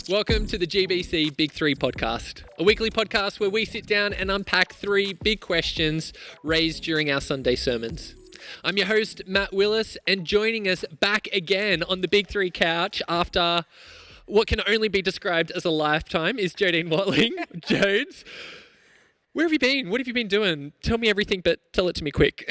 Welcome to the GBC Big Three podcast, a weekly podcast where we sit down and unpack three big questions raised during our Sunday sermons. I'm your host, Matt Willis, and joining us back again on the Big Three couch after what can only be described as a lifetime is Jodine Watling. Jodes, where have you been? What have you been doing? Tell me everything, but tell it to me quick.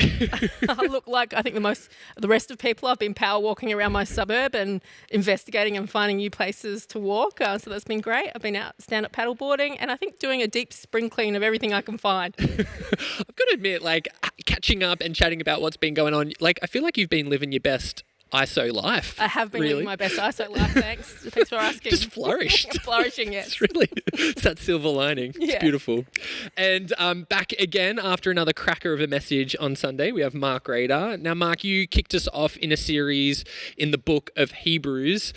Look, like I think the rest of people, I've been power walking around my suburb and investigating and finding new places to walk. So that's been great. I've been out stand-up paddleboarding and I think doing a deep spring clean of everything I can find. I've got to admit, catching up and chatting about what's been going on, I feel like you've been living your best ISO life. I have been living my best ISO life, thanks. Thanks for asking. Just flourished. Flourishing, yes. It's that silver lining. It's beautiful. And back again after another cracker of a message on Sunday, we have Mark Rader. Now, Mark, you kicked us off in a series in the book of Hebrews.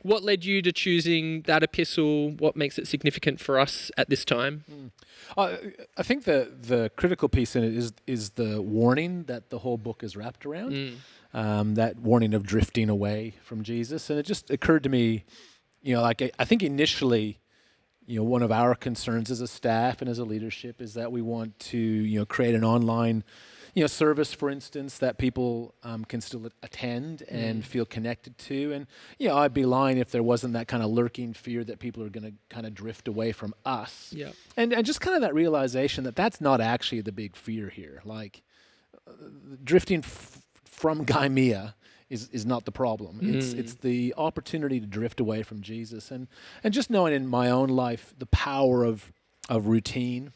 What led you to choosing that epistle? What makes it significant for us at this time? I think the critical piece in it is the warning that the whole book is wrapped around. That warning of drifting away from Jesus. And it just occurred to me, I think initially, one of our concerns as a staff and as a leadership is that we want to, create an online, service, for instance, that people can still attend and feel connected to. And, I'd be lying if there wasn't that kind of lurking fear that people are going to kind of drift away from us. Yeah. And just kind of that realization that that's not actually the big fear here. Drifting from Gaimea is not the problem. It's the opportunity to drift away from Jesus. And just knowing in my own life the power of routine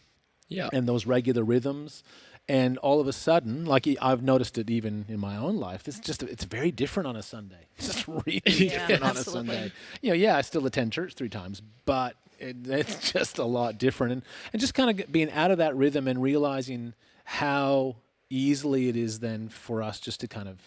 and those regular rhythms. And all of a sudden, I've noticed it even in my own life, it's very different on a Sunday. It's just really different on absolutely. a Sunday. I still attend church 3 times, but it's just a lot different. And just kind of being out of that rhythm and realizing how easily it is then for us just to kind of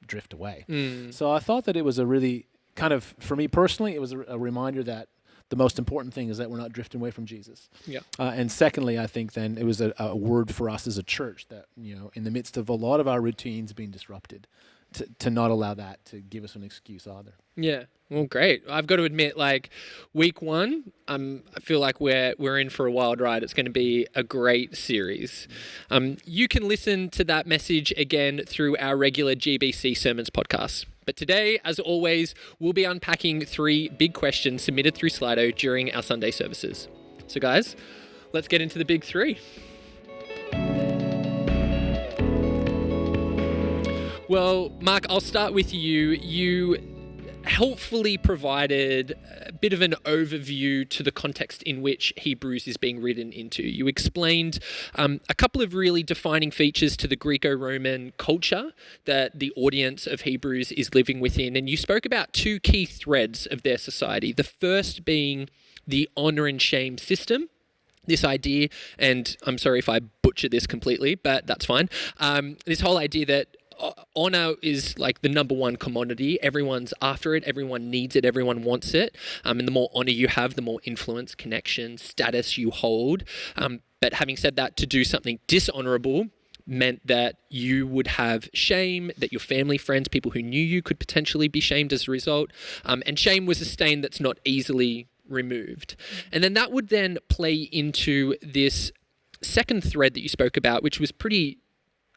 drift away. So I thought that it was a really kind of, for me personally, it was a reminder that the most important thing is that we're not drifting away from Jesus. Yeah. And secondly, I think then it was a word for us as a church that, in the midst of a lot of our routines being disrupted, to not allow that to give us an excuse either. Yeah. Well, great. I've got to admit, week one, I feel like we're in for a wild ride. It's going to be a great series. You can listen to that message again through our regular GBC Sermons podcast. But today, as always, we'll be unpacking 3 big questions submitted through Slido during our Sunday services. So guys, let's get into the big 3. Well, Mark, I'll start with you. You helpfully provided a bit of an overview to the context in which Hebrews is being written into. You explained a couple of really defining features to the Greco-Roman culture that the audience of Hebrews is living within, and you spoke about 2 key threads of their society. The first being the honor and shame system. This idea, and I'm sorry if I butcher this completely, but that's fine. This whole idea that honor is the number one commodity. Everyone's after it. Everyone needs it. Everyone wants it. And the more honor you have, the more influence, connection, status you hold. But having said that, to do something dishonorable meant that you would have shame, that your family, friends, people who knew you could potentially be shamed as a result. And shame was a stain that's not easily removed. And then that would then play into this second thread that you spoke about, which was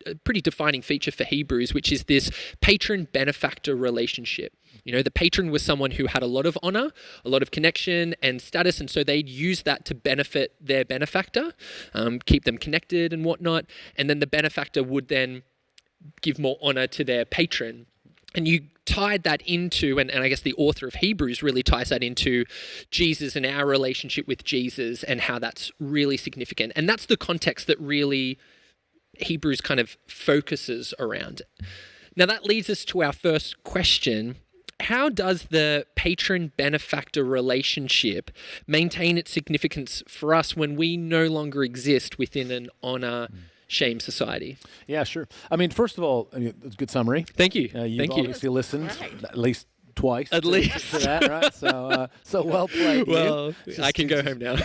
a pretty defining feature for Hebrews, which is this patron-benefactor relationship. The patron was someone who had a lot of honor, a lot of connection and status, and so they'd use that to benefit their benefactor, keep them connected and whatnot, and then the benefactor would then give more honor to their patron. And you tied that into, and I guess the author of Hebrews really ties that into Jesus and our relationship with Jesus and how that's really significant. And that's the context that really Hebrews kind of focuses around. Now that leads us to our first question. How does the patron-benefactor relationship maintain its significance for us when we no longer exist within an honor-shame society? Yeah, sure. I mean, first of all, it's a good summary. Thank you. You've obviously listened at least twice. At to least. that, right? So well played. Well, you. I can go home now.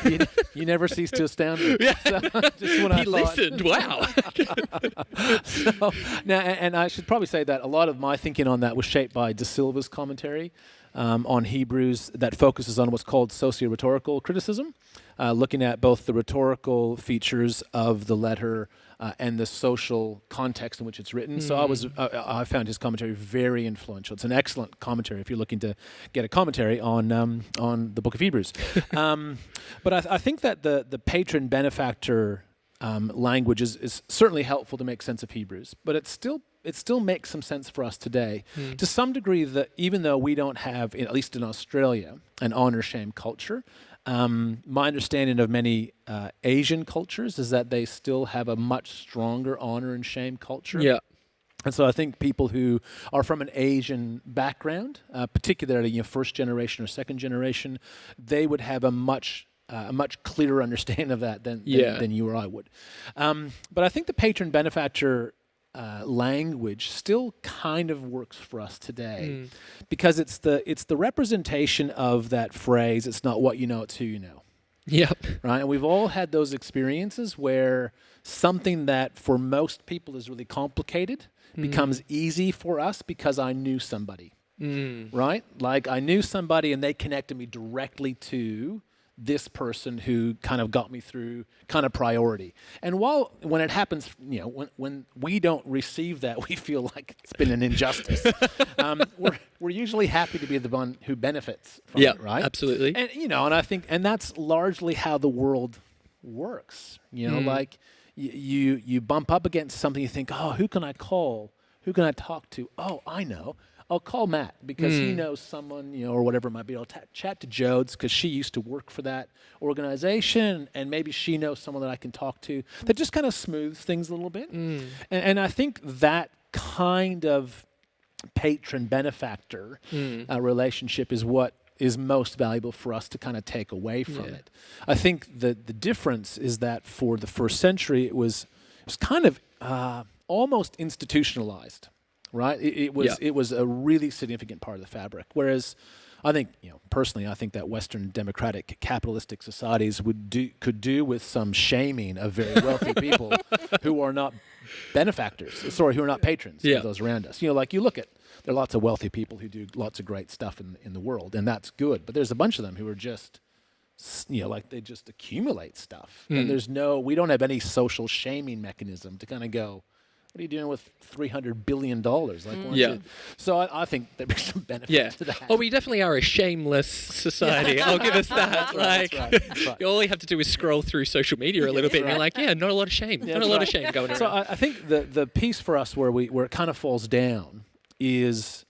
You never cease to astound me. Yeah. So, just when I He thought- listened. Wow. So, now, and I should probably say that a lot of my thinking on that was shaped by De Silva's commentary on Hebrews that focuses on what's called socio-rhetorical criticism, looking at both the rhetorical features of the letter and the social context in which it's written. So I found his commentary very influential. It's an excellent commentary if you're looking to get a commentary on the Book of Hebrews. But I think that the patron benefactor language is certainly helpful to make sense of Hebrews, but it still makes some sense for us today. To some degree, that even though we don't have, at least in Australia, an honor-shame culture, my understanding of many Asian cultures is that they still have a much stronger honor and shame culture. Yeah. And so I think people who are from an Asian background, particularly first generation or second generation, they would have a much clearer understanding of that than you or I would. But I think the patron benefactor language still kind of works for us today because it's the representation of that phrase. It's not what you know, it's who you know. Yep. Right, and we've all had those experiences where something that for most people is really complicated becomes easy for us because I knew somebody. Right, like I knew somebody and they connected me directly to this person who kind of got me through kind of priority. And when it happens, when we don't receive that, we feel like it's been an injustice. We're usually happy to be the one who benefits from it, right? Absolutely. And and I think, and that's largely how the world works. Like you bump up against something, you think, oh, who can I call? Who can I talk to? Oh, I know. I'll call Matt because he knows someone, or whatever it might be. I'll chat to Jodes because she used to work for that organization, and maybe she knows someone that I can talk to. That just kind of smooths things a little bit. And I think that kind of patron benefactor relationship is what is most valuable for us to kind of take away from it. I think the difference is that for the first century, it was kind of almost institutionalized. Right, it was a really significant part of the fabric. Whereas, I think personally, I think that Western democratic capitalistic societies could do with some shaming of very wealthy people who are not benefactors. Who are not patrons of those around us. Like you look at, there are lots of wealthy people who do lots of great stuff in the world, and that's good. But there's a bunch of them who are just like they just accumulate stuff, and we don't have any social shaming mechanism to kind of go, what are you doing with $300 billion? So I think there's some benefit to that. Oh, we definitely are a shameless society. I'll give us that. That's right. All you have to do is scroll through social media a little bit, and you're like, not a lot of shame. Not a lot of shame going around. So I think the piece for us where it kind of falls down is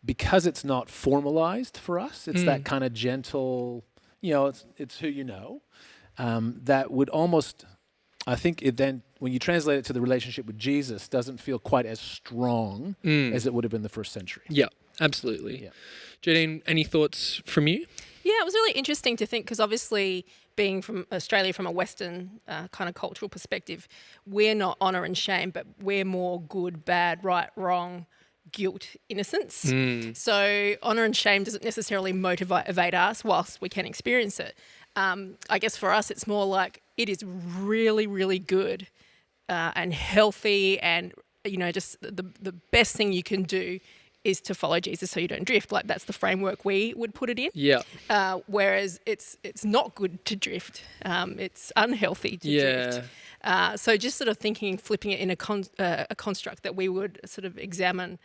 because it's not formalized for us. It's that kind of gentle, it's who you know. That would almost, I think it then, when you translate it to the relationship with Jesus, doesn't feel quite as strong as it would have been the first century. Yeah, absolutely. Yeah. Jadine, any thoughts from you? Yeah, it was really interesting to think because obviously being from Australia from a Western kind of cultural perspective, we're not honour and shame, but we're more good, bad, right, wrong, guilt, innocence. So honour and shame doesn't necessarily motivate us whilst we can experience it. I guess for us, it's more like it is really, really good and healthy, and just the best thing you can do is to follow Jesus so you don't drift. Like that's the framework we would put it in. Yeah. Whereas it's not good to drift. It's unhealthy to drift. So just sort of flipping it in a construct that we would sort of examine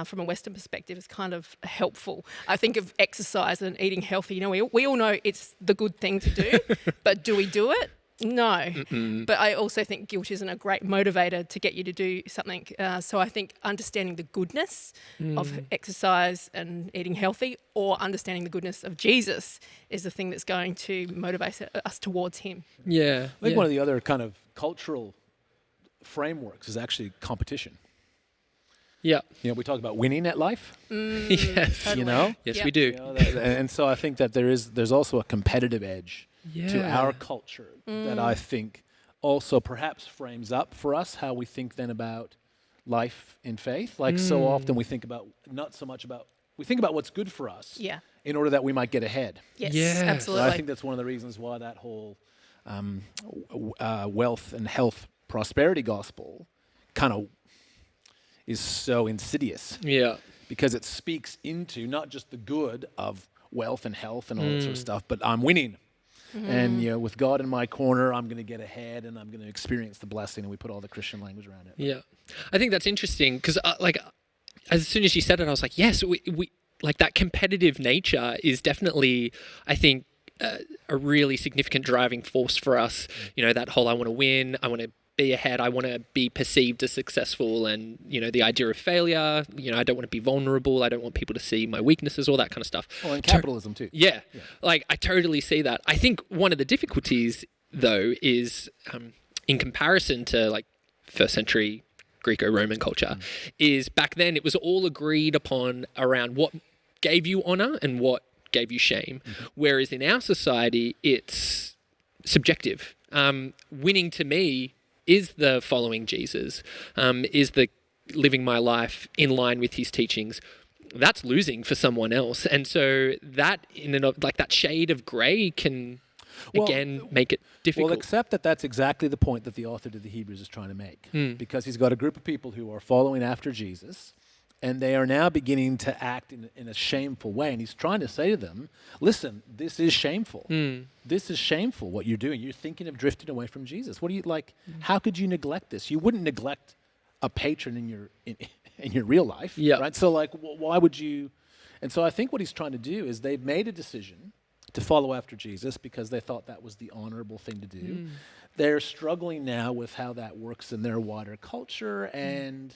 from a Western perspective is kind of helpful. I think of exercise and eating healthy. We all know it's the good thing to do, but do we do it? No. But I also think guilt isn't a great motivator to get you to do something. So I think understanding the goodness of exercise and eating healthy, or understanding the goodness of Jesus, is the thing that's going to motivate us towards him. Yeah. I think one of the other kind of cultural frameworks is actually competition. Yeah. We talk about winning at life. Yes. Totally. Yes, we do. And so I think that there's also a competitive edge to our culture that I think also perhaps frames up for us how we think then about life in faith. Like so often we think about we think about what's good for us Yeah. in order that we might get ahead. Yes, Yes. absolutely. I think that's one of the reasons why that whole wealth and health prosperity gospel kind of is so insidious, Yeah. because it speaks into not just the good of wealth and health and all that sort of stuff, but I'm winning. And with God in my corner, I'm going to get ahead and I'm going to experience the blessing. And we put all the Christian language around it. Yeah. I think that's interesting because as soon as you said it, I was like, yes, we like that competitive nature is definitely, I think, a really significant driving force for us. That whole I want to win, I want to be ahead, I want to be perceived as successful, and the idea of failure. I don't want to be vulnerable, I don't want people to see my weaknesses, all that kind of stuff. Well, and capitalism too. Yeah. Like I totally see that. I think one of the difficulties though is in comparison to like first century Greco-Roman culture is back then it was all agreed upon around what gave you honor and what gave you shame. Whereas in our society, it's subjective. Winning to me is the following Jesus, is the living my life in line with his teachings. That's losing for someone else. And so that that shade of gray can again make it difficult. Well, except that's exactly the point that the author to the Hebrews is trying to make, because he's got a group of people who are following after Jesus, and they are now beginning to act in a shameful way. And he's trying to say to them, listen, this is shameful. This is shameful what you're doing. You're thinking of drifting away from Jesus. What do you like? How could you neglect this? You wouldn't neglect a patron in your real life, right? So like, why would you? And so I think what he's trying to do is they've made a decision to follow after Jesus because they thought that was the honorable thing to do. They're struggling now with how that works in their wider culture, and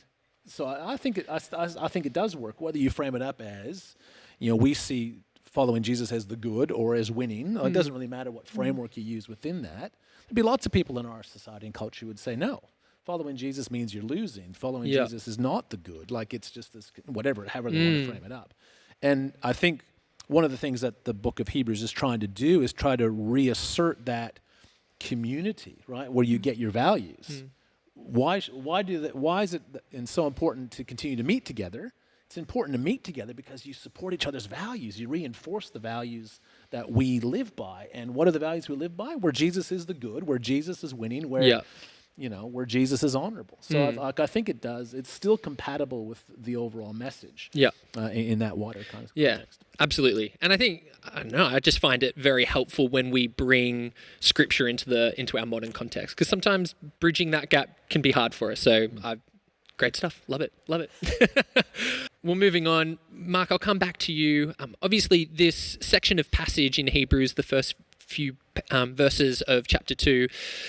so I think it does work, whether you frame it up as, we see following Jesus as the good or as winning. It doesn't really matter what framework you use within that. There'd be lots of people in our society and culture who would say, no, following Jesus means you're losing. Following Jesus is not the good. Like it's just this, whatever, however they want to frame it up. And I think one of the things that the book of Hebrews is trying to do is try to reassert that community, right, where you get your values. Why is it so important to continue to meet together? It's important to meet together because you support each other's values. You reinforce the values that we live by. And what are the values we live by? Where Jesus is the good, where Jesus is winning, where where Jesus is honorable. So I think it does. It's still compatible with the overall message. In that wider context. Yeah, absolutely. And I think I just find it very helpful when we bring scripture into our modern context, because sometimes bridging that gap can be hard for us. So great stuff. Love it. Well, moving on, Mark, I'll come back to you. Obviously, this section of passage in Hebrews, the first few verses of chapter 2,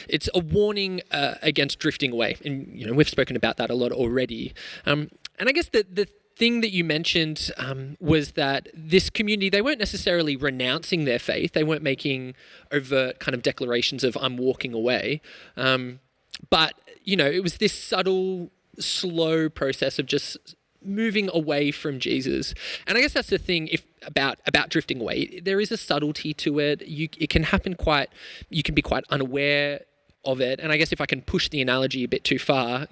it's a warning against drifting away. And, we've spoken about that a lot already. And I guess the thing that you mentioned was that this community, they weren't necessarily renouncing their faith. They weren't making overt kind of declarations of I'm walking away. But, it was this subtle, slow process of just moving away from Jesus. And I guess that's the thing about drifting away. There is a subtlety to it. It can happen you can be quite unaware of it. And I guess if I can push the analogy a bit too far,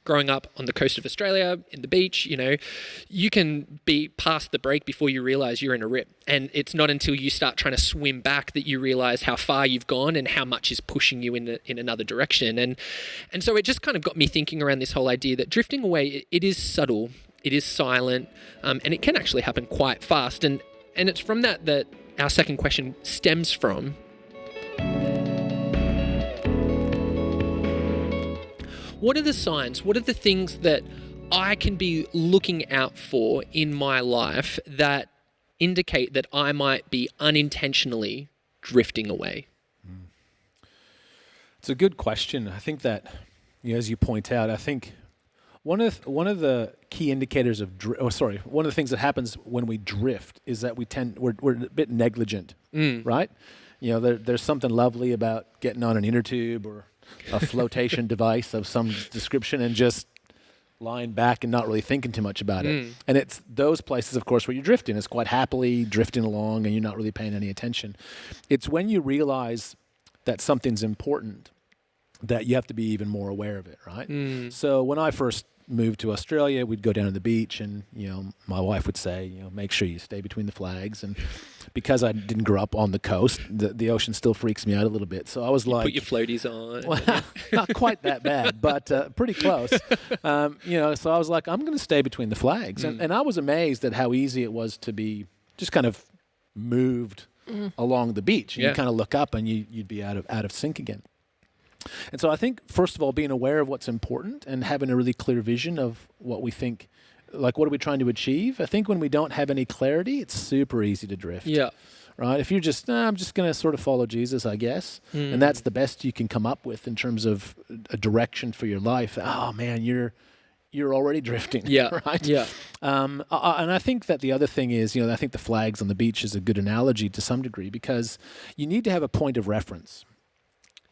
growing up on the coast of Australia, in the beach, you can be past the break before you realize you're in a rip. And it's not until you start trying to swim back that you realize how far you've gone and how much is pushing you in another direction. And so it just kind of got me thinking around this whole idea that drifting away, it is subtle, it is silent, and it can actually happen quite fast. And it's from that our second question stems from. What are the signs? What are the things that I can be looking out for in my life that indicate that I might be unintentionally drifting away? It's a good question. I think that, as you point out, I think one of the key indicators of one of the things that happens when we drift is that we're a bit negligent, right? There's something lovely about getting on an inner tube or a flotation device of some description and just lying back and not really thinking too much about it. And it's those places, of course, where you're drifting. It's quite happily drifting along and you're not really paying any attention. It's when you realize that something's important that you have to be even more aware of it, right? So when I first moved to Australia, we'd go down to the beach, and my wife would say, make sure you stay between the flags. And because I didn't grow up on the coast, the ocean still freaks me out a little bit. So I was like, put your floaties on. Well, not quite that bad, but pretty close. So I was like, I'm going to stay between the flags, and I was amazed at how easy it was to be just kind of moved along the beach. And you kind of look up, and you'd be out of sync again. And so I think, first of all, being aware of what's important and having a really clear vision of what we think, like what are we trying to achieve? I think when we don't have any clarity, it's super easy to drift. Yeah. Right? If you're just, I'm just going to sort of follow Jesus, I guess, and that's the best you can come up with in terms of a direction for your life. Oh man, you're already drifting. Yeah. Right? Yeah. And I think that the other thing is, I think the flags on the beach is a good analogy to some degree, because you need to have a point of reference.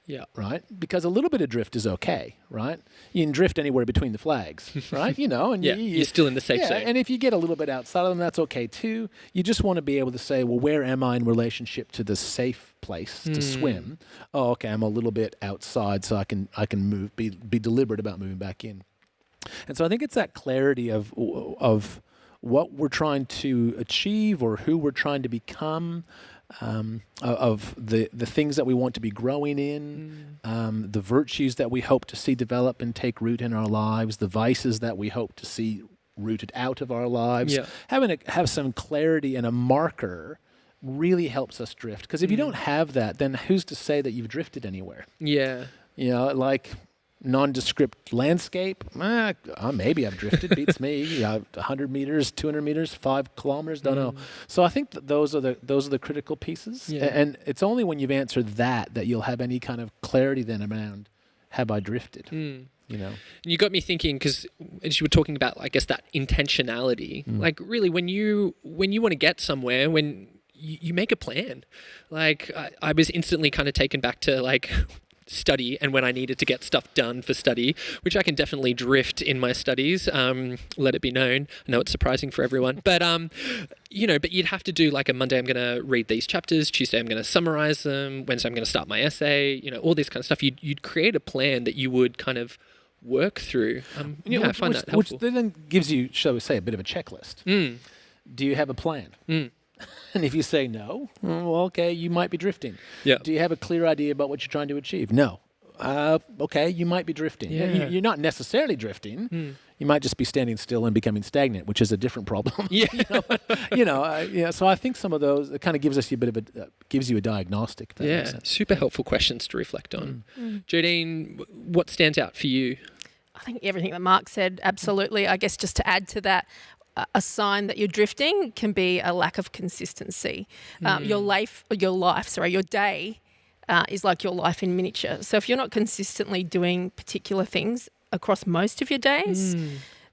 Yeah. Right? Because a little bit of drift is okay, right? You can drift anywhere between the flags, right? And you're still in the safe zone. And if you get a little bit outside of them, that's okay too. You just want to be able to say, well, where am I in relationship to the safe place to swim? Oh, okay, I'm a little bit outside, so I can move, be deliberate about moving back in. And so I think it's that clarity of what we're trying to achieve or who we're trying to become. Of the things that we want to be growing in, the virtues that we hope to see develop and take root in our lives, the vices that we hope to see rooted out of our lives. Yeah. Have some clarity and a marker really helps us drift. Because if you don't have that, then who's to say that you've drifted anywhere? Yeah. Like nondescript landscape, maybe I've drifted, beats me. 100 meters, 200 meters, 5 kilometers, don't know. So I think that those are the critical pieces. Yeah. And it's only when you've answered that you'll have any kind of clarity then around, have I drifted? You got me thinking, because as you were talking about, I guess, that intentionality, like really when you want to get somewhere, when you make a plan, like I was instantly kind of taken back to like study and when I needed to get stuff done for study, which I can definitely drift in my studies, let it be known. I know it's surprising for everyone, but but you'd have to do like a Monday I'm going to read these chapters, Tuesday I'm going to summarize them, Wednesday I'm going to start my essay, all this kind of stuff. You'd create a plan that you would kind of work through. I find that helpful. Which then gives you, shall we say, a bit of a checklist. Do you have a plan? And if you say no, well, okay, you might be drifting. Yeah. Do you have a clear idea about what you're trying to achieve? No. Okay, you might be drifting. Yeah. You're not necessarily drifting. You might just be standing still and becoming stagnant, which is a different problem. Yeah. So I think some of those, it kind of gives us gives you a diagnostic. If that makes sense. Super helpful questions to reflect on. Jodine, what stands out for you? I think everything that Mark said, absolutely. I guess just to add to that, a sign that you're drifting can be a lack of consistency. Your day is like your life in miniature. So if you're not consistently doing particular things across most of your days,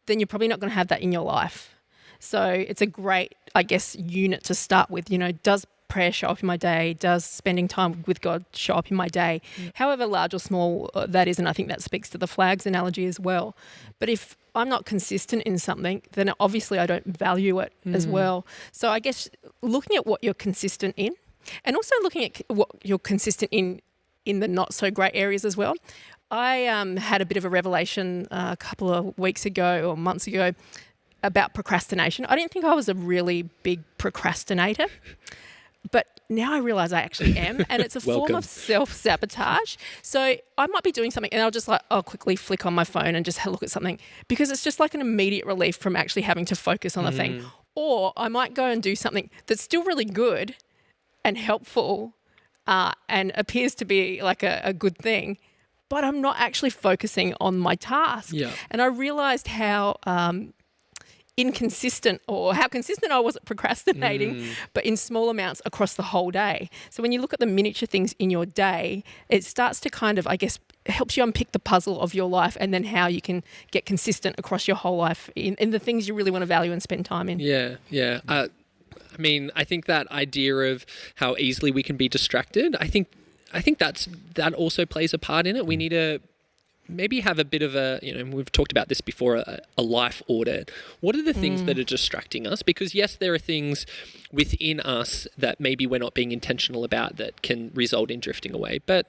then you're probably not going to have that in your life. So it's a great, I guess, unit to start with. Does prayer show up in my day? Does spending time with God show up in my day? However large or small that is, and I think that speaks to the flags analogy as well. But if I'm not consistent in something, then obviously I don't value it as well. So I guess looking at what you're consistent in, and also looking at what you're consistent in the not so great areas as well. I had a bit of a revelation a couple of weeks ago or months ago about procrastination. I didn't think I was a really big procrastinator. But now I realise I actually am, and it's a form of self-sabotage. So I might be doing something and I'll quickly flick on my phone and just look at something, because it's just like an immediate relief from actually having to focus on the thing. Or I might go and do something that's still really good and helpful and appears to be like a good thing, but I'm not actually focusing on my task. Yeah. And I realised how inconsistent, or how consistent I was at procrastinating, but in small amounts across the whole day. So when you look at the miniature things in your day, it starts to kind of, I guess, helps you unpick the puzzle of your life, and then how you can get consistent across your whole life in the things you really want to value and spend time in. Yeah. I think that idea of how easily we can be distracted, I think that also plays a part in it. We need to maybe have a bit of a, we've talked about this before, a life audit. What are the things that are distracting us? Because yes, there are things within us that maybe we're not being intentional about that can result in drifting away. But,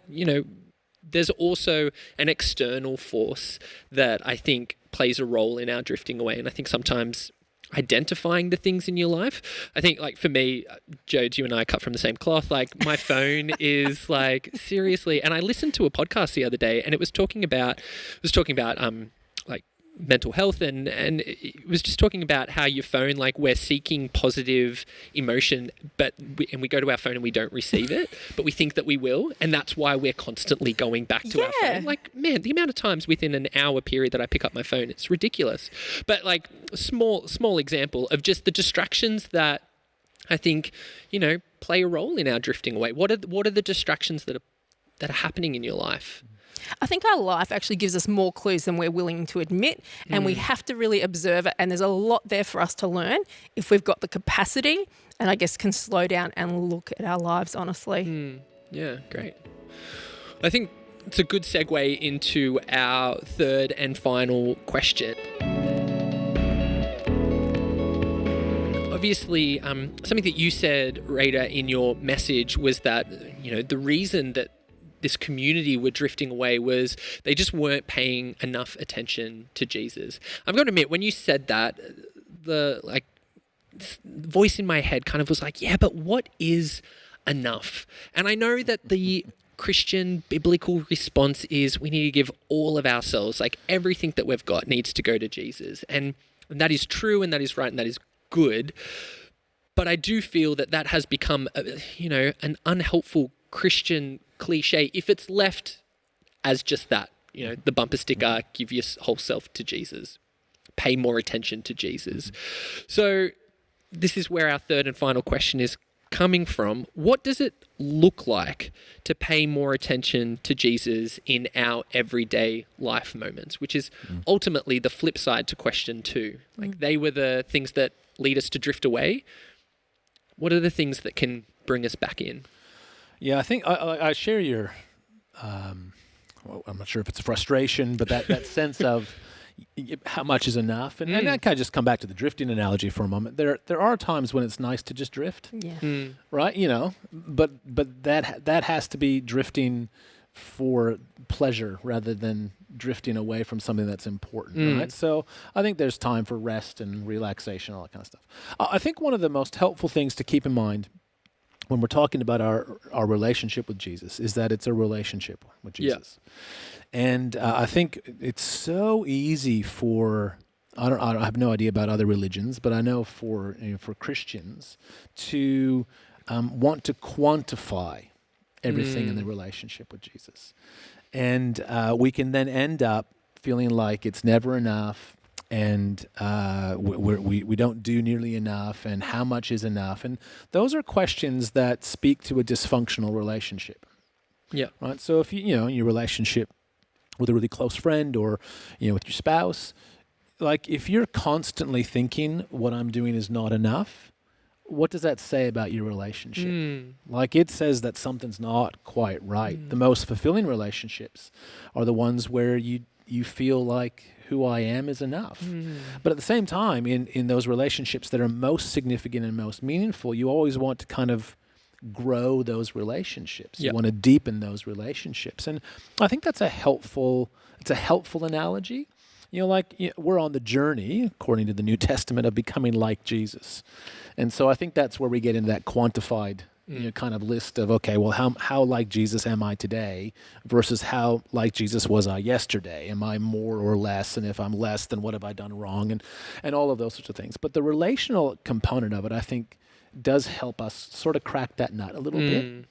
there's also an external force that I think plays a role in our drifting away. And I think sometimes identifying the things in your life. I think, like, for me, Jodes, you and I cut from the same cloth. Like, my phone is like, seriously. And I listened to a podcast the other day, and it was talking about like mental health, and it was just talking about how your phone, like, we're seeking positive emotion, but we go to our phone and we don't receive it, but we think that we will, and that's why we're constantly going back to our phone. Like, man, the amount of times within an hour period that I pick up my phone, it's ridiculous. But, like, small example of just the distractions that I think, play a role in our drifting away. What are the distractions that are happening in your life? I think our life actually gives us more clues than we're willing to admit, and we have to really observe it. And there's a lot there for us to learn if we've got the capacity, and I guess can slow down and look at our lives honestly. Yeah, great. I think it's a good segue into our third and final question. Obviously, something that you said, Rada, in your message was that, the reason that this community were drifting away was they just weren't paying enough attention to Jesus. I'm going to admit, when you said that, the voice in my head kind of was like, yeah, but what is enough? And I know that the Christian biblical response is we need to give all of ourselves, like everything that we've got needs to go to Jesus. And that is true, and that is right, and that is good. But I do feel that has become, an unhelpful Christian cliche if it's left as just that, the bumper sticker, give your whole self to Jesus, pay more attention to Jesus. So this is where our third and final question is coming from. What does it look like to pay more attention to Jesus in our everyday life moments, which is ultimately the flip side to question 2. Like, they were the things that lead us to drift away. What are the things that can bring us back in? Yeah, I think I share your, I'm not sure if it's a frustration, but that sense of how much is enough. And I kind of just come back to the drifting analogy for a moment. There are times when it's nice to just drift, right? But that has to be drifting for pleasure rather than drifting away from something that's important, right? So I think there's time for rest and relaxation, all that kind of stuff. I think one of the most helpful things to keep in mind when we're talking about our relationship with Jesus is that it's a relationship with Jesus. Yeah. And I think it's so easy for, I have no idea about other religions, but I know for Christians to want to quantify everything in the relationship with Jesus. And we can then end up feeling like it's never enough, and we don't do nearly enough, and how much is enough? And those are questions that speak to a dysfunctional relationship. Yeah. Right. So if in your relationship with a really close friend, or with your spouse, like, if you're constantly thinking what I'm doing is not enough, what does that say about your relationship? Like, it says that something's not quite right. The most fulfilling relationships are the ones where you feel like who I am is enough. But at the same time, in those relationships that are most significant and most meaningful, you always want to kind of grow those relationships. You want to deepen those relationships. And I think that's a helpful analogy. We're on the journey, according to the New Testament, of becoming like Jesus. And so I think that's where we get into that quantified kind of list of, okay, well, how like Jesus am I today versus how like Jesus was I yesterday? Am I more or less? And if I'm less, then what have I done wrong? And all of those sorts of things. But the relational component of it, I think, does help us sort of crack that nut a little bit.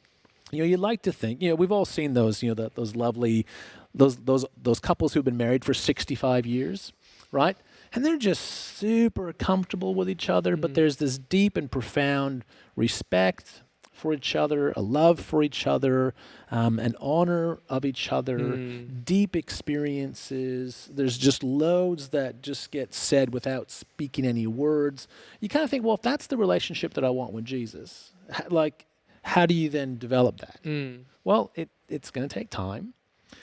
You'd like to think, we've all seen those, those lovely, those couples who've been married for 65 years, right? And they're just super comfortable with each other, but there's this deep and profound respect for each other, a love for each other, an honor of each other, deep experiences. There's just loads that just get said without speaking any words. You kind of think, well, if that's the relationship that I want with Jesus, how do you then develop that? Well, it's going to take time.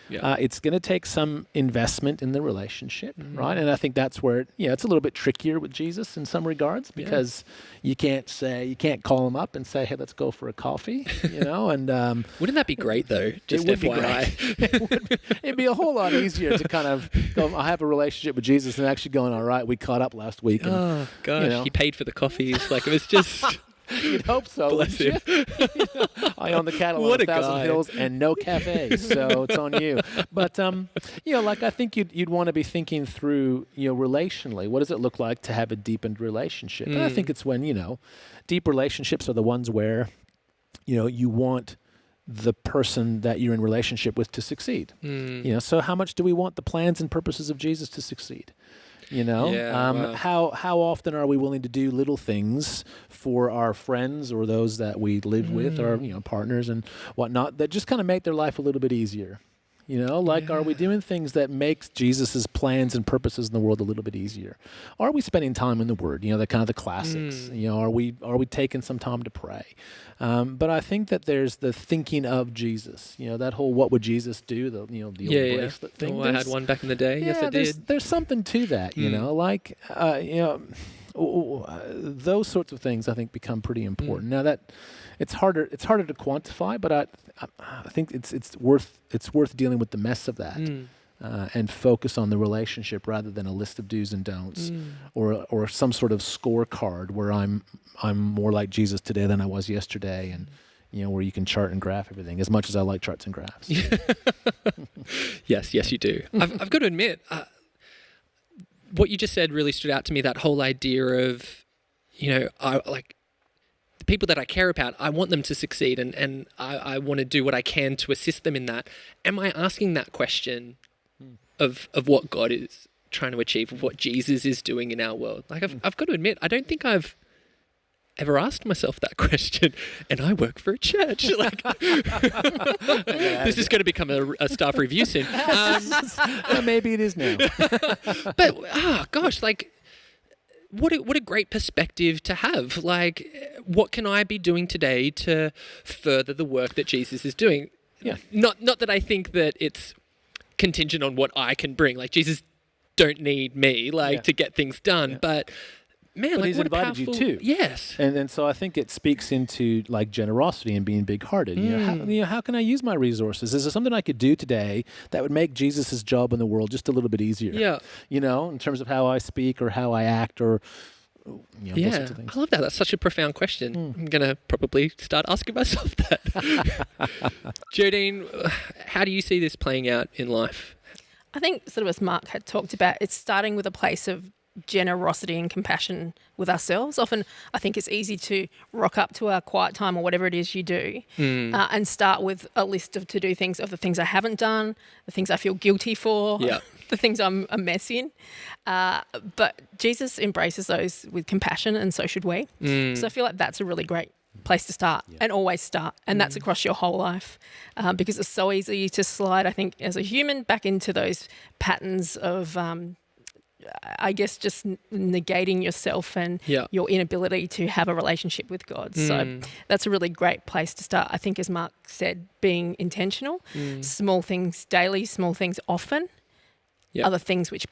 Yeah. It's going to take some investment in the relationship, right? And I think that's where it's a little bit trickier with Jesus in some regards, because you can't call him up and say, hey, let's go for a coffee, and wouldn't that be great though? Just it would FYI. it'd be a whole lot easier to kind of go, I have a relationship with Jesus, and actually going, all right, we caught up last week. And, Oh gosh, he paid for the coffees. Like, it was just. You'd hope so. Bless him. I own the cattle What on a 1,000 guy. hills and no cafes, so it's on you. But I think you'd want to be thinking through, relationally, what does it look like to have a deepened relationship? And I think it's when deep relationships are the ones where you want the person that you're in relationship with to succeed. So how much do we want the plans and purposes of Jesus to succeed? Wow. How often are we willing to do little things for our friends or those that we live with, or partners and whatnot, that just kind of make their life a little bit easier? Are we doing things that makes Jesus's plans and purposes in the world a little bit easier? Are we spending time in the Word? The kind of the classics. Are we taking some time to pray? But I think that there's the thinking of Jesus. That whole "what would Jesus do?" The old bracelet thing. I had one back in the day. Yes, I did. There's something to that. Those sorts of things I think become pretty important. Now that it's harder to quantify, but I think it's worth dealing with the mess of that. And focus on the relationship rather than a list of do's and don'ts, or some sort of scorecard where I'm more like Jesus today than I was yesterday, and where you can chart and graph everything. As much as I like charts and graphs. Yes, you do. I've got to admit, what you just said really stood out to me. That whole idea of, I like the people that I care about. I want them to succeed, and I want to do what I can to assist them in that. Am I asking that question of what God is trying to achieve, of what Jesus is doing in our world? Like, I've got to admit, I don't think I've ever asked myself that question, and I work for a church. Like, this is going to become a staff review soon. Maybe it is now. But gosh, like, what a great perspective to have. Like, what can I be doing today to further the work that Jesus is doing? Yeah. Not that I think that it's contingent on what I can bring. Like, Jesus don't need me to get things done, but. Man, but he's what invited a powerful, you too. Yes. And so I think it speaks into like generosity and being big-hearted. How can I use my resources? Is there something I could do today that would make Jesus' job in the world just a little bit easier? Yeah. In terms of how I speak or how I act or those sorts of things. I love that. That's such a profound question. I'm going to probably start asking myself that. Jodine, how do you see this playing out in life? I think sort of as Mark had talked about, it's starting with a place of generosity and compassion with ourselves. Often I think it's easy to rock up to our quiet time or whatever it is you do and start with a list of to-do things of the things I haven't done, the things I feel guilty for, the things I'm a mess in. But Jesus embraces those with compassion, and so should we. So I feel like that's a really great place to start and always start. And that's across your whole life because it's so easy to slide, I think, as a human back into those patterns of I guess just negating yourself and your inability to have a relationship with God. So that's a really great place to start. I think, as Mark said, being intentional, small things daily, small things often, other things which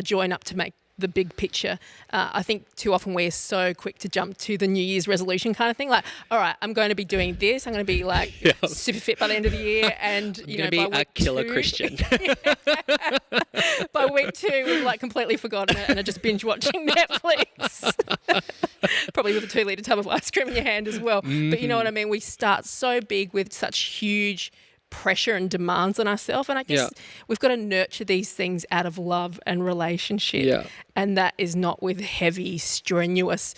join up to make the big picture. I think too often we're so quick to jump to the New Year's resolution kind of thing. Like, all right, I'm going to be doing this. I'm going to be like super fit by the end of the year, and I'm going to be a killer Christian. By week 2, we've like completely forgotten it and are just binge watching Netflix. Probably with a 2-litre tub of ice cream in your hand as well. But you know what I mean? We start so big with such huge pressure and demands on ourselves, and I guess we've got to nurture these things out of love and relationship, and that is not with heavy, strenuous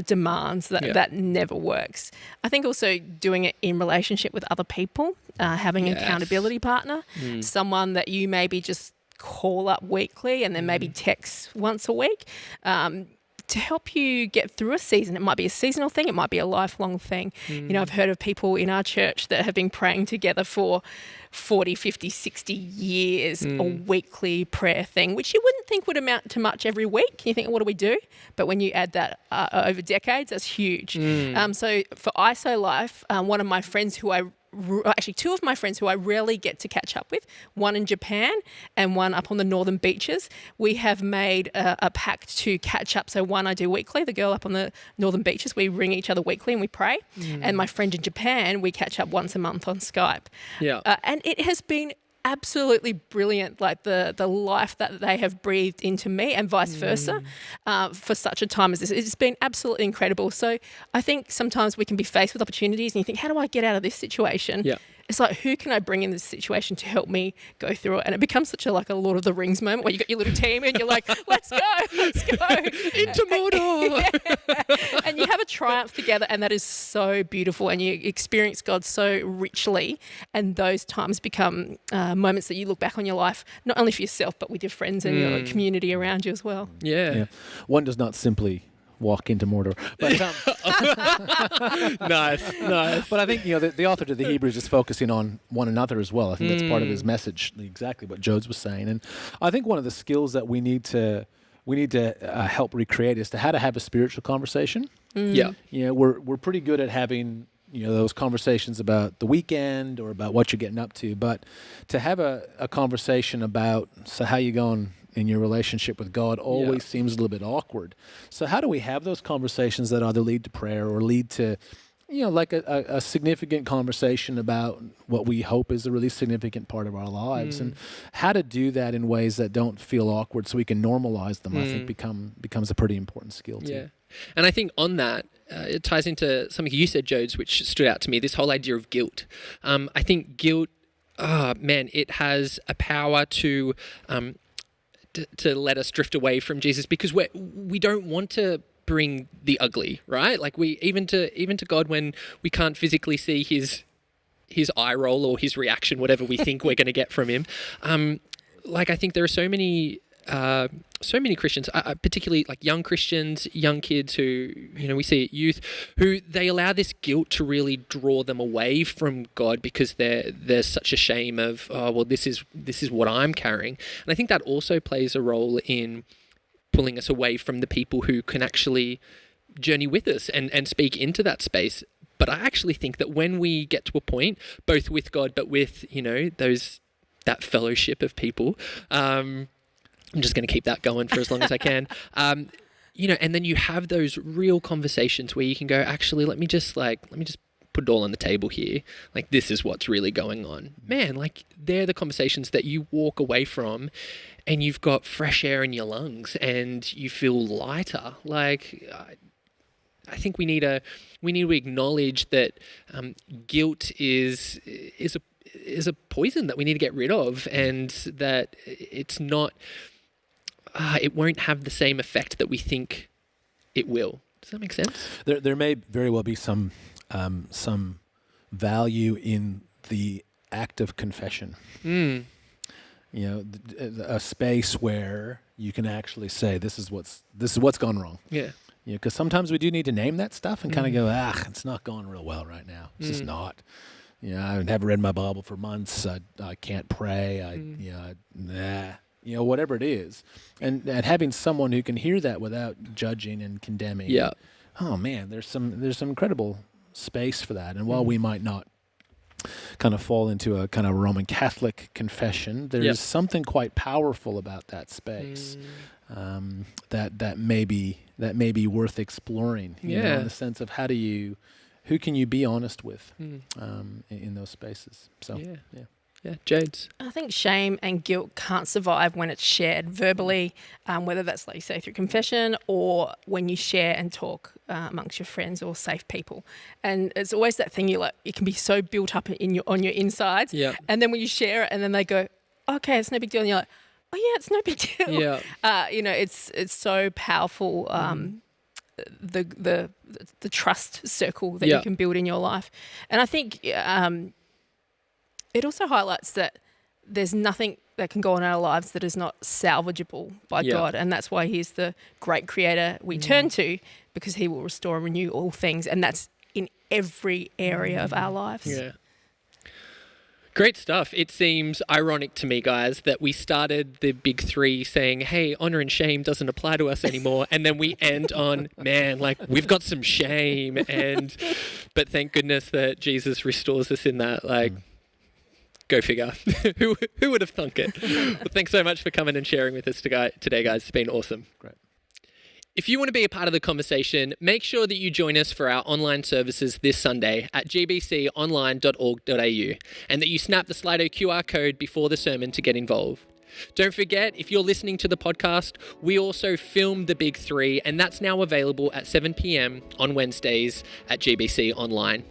demands. That never works. I think also doing it in relationship with other people, having an accountability partner, someone that you maybe just call up weekly and then maybe text once a week, to help you get through a season. It might be a seasonal thing. It might be a lifelong thing. I've heard of people in our church that have been praying together for 40, 50, 60 years, a weekly prayer thing, which you wouldn't think would amount to much every week. You think, what do we do? But when you add that over decades, that's huge. So for ISO Life, one of my friends who I actually two of my friends who I rarely get to catch up with, one in Japan and one up on the northern beaches. We have made a pact to catch up. So one I do weekly, the girl up on the northern beaches, we ring each other weekly and we pray. And my friend in Japan, we catch up once a month on Skype. Yeah. And it has been absolutely brilliant, like the life that they have breathed into me and vice versa for such a time as this. It's been absolutely incredible. So I think sometimes we can be faced with opportunities and you think, how do I get out of this situation? Yeah. It's like, who can I bring in this situation to help me go through it? And it becomes such a Lord of the Rings moment where you got your little team and you're like, let's go. Into Mordor. And you have a triumph together, and that is so beautiful, and you experience God so richly, and those times become moments that you look back on your life, not only for yourself, but with your friends and your community around you as well. Yeah. One does not simply walk into Mordor. But, Nice. but I think, the author to the Hebrews is focusing on one another as well. I think that's part of his message, exactly what Jodes was saying. And I think one of the skills that we need to help recreate is how to have a spiritual conversation. Yeah. We're pretty good at having those conversations about the weekend or about what you're getting up to, but to have a conversation about how you going in your relationship with God always seems a little bit awkward. So how do we have those conversations that either lead to prayer or lead to, like a significant conversation about what we hope is a really significant part of our lives, and how to do that in ways that don't feel awkward so we can normalize them, I think becomes a pretty important skill too. Yeah. And I think on that, it ties into something you said, Jodes, which stood out to me, this whole idea of guilt. I think guilt, it has a power to let us drift away from Jesus, because we don't want to bring the ugly, right? Like even to God, when we can't physically see his eye roll or his reaction, whatever we think we're going to get from him. I think there are so many Christians, particularly like young Christians, young kids who, we see at youth, who they allow this guilt to really draw them away from God because there's such a shame of, this is what I'm carrying. And I think that also plays a role in pulling us away from the people who can actually journey with us and speak into that space. But I actually think that when we get to a point, both with God, but with, that fellowship of people, I'm just going to keep that going for as long as I can. And then you have those real conversations where you can go, actually, let me just put it all on the table here. Like, this is what's really going on. Man, they're the conversations that you walk away from and you've got fresh air in your lungs and you feel lighter. I think we need to acknowledge that guilt is a poison that we need to get rid of, and that it's not. It won't have the same effect that we think it will. Does that make sense? There may very well be some value in the act of confession. A space where you can actually say, this is what's gone wrong. Yeah. Because sometimes we do need to name that stuff and kind of go, it's not going real well right now. It's just not. I haven't read my Bible for months. I can't pray. Whatever it is. And having someone who can hear that without judging and condemning. Yeah. Oh man, there's some incredible space for that. And while we might not kind of fall into a kind of Roman Catholic confession, there's something quite powerful about that space. That may be worth exploring. In the sense of who can you be honest with in those spaces? So yeah, Jodes. I think shame and guilt can't survive when it's shared verbally, whether that's, like you say, through confession or when you share and talk amongst your friends or safe people. And it's always that thing you can be so built up on your insides, and then when you share it, and then they go, "Okay, it's no big deal," and you're like, "Oh yeah, it's no big deal." Yeah. It's so powerful. The trust circle that you can build in your life, and I think it also highlights that there's nothing that can go on in our lives that is not salvageable by God, and that's why He's the great Creator we turn to, because He will restore and renew all things, and that's in every area of our lives. Yeah. Great stuff. It seems ironic to me, guys, that we started the big three saying, hey, honor and shame doesn't apply to us anymore. And then we end on, man, like we've got some shame. But thank goodness that Jesus restores us in that. Like, go figure. Who would have thunk it? Well, thanks so much for coming and sharing with us today, guys. It's been awesome. Great. If you want to be a part of the conversation, make sure that you join us for our online services this Sunday at gbconline.org.au and that you snap the Slido QR code before the sermon to get involved. Don't forget, if you're listening to the podcast, we also filmed the Big Three, and that's now available at 7 p.m. on Wednesdays at GBC Online.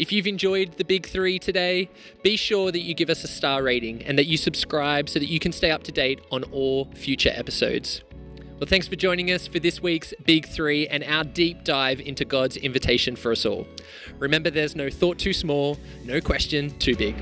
If you've enjoyed the Big Three today, be sure that you give us a star rating and that you subscribe so that you can stay up to date on all future episodes. Well, thanks for joining us for this week's Big Three and our deep dive into God's invitation for us all. Remember, there's no thought too small, no question too big.